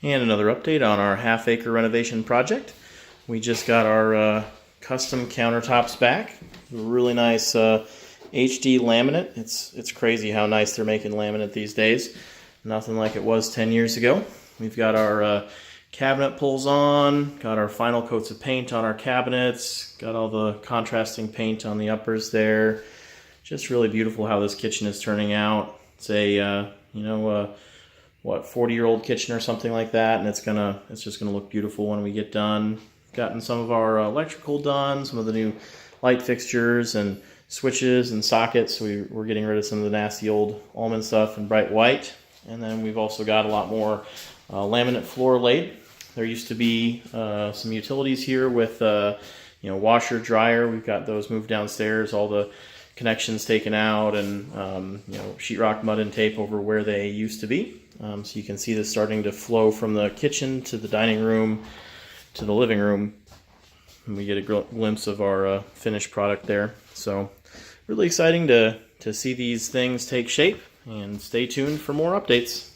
And another update on our half-acre renovation project. We just got our custom countertops back. Really nice HD laminate. It's crazy how nice they're making laminate these days. Nothing like it was 10 years ago. We've got our cabinet pulls on, got our final coats of paint on our cabinets, got all the contrasting paint on the uppers there. Just really beautiful how this kitchen is turning out. It's a, 40-year-old kitchen or something like that, and it's just gonna look beautiful when we get done. Gotten some of our electrical done, some of the new light fixtures and switches and sockets. We're getting rid of some of the nasty old almond stuff in bright white. And then we've also got a lot more laminate floor laid. There used to be some utilities here with washer, dryer. We've got those moved downstairs, all the connections taken out, and sheetrock, mud, and tape over where they used to be. So you can see this starting to flow from the kitchen to the dining room to the living room. And we get a glimpse of our finished product there. So really exciting to see these things take shape, and stay tuned for more updates.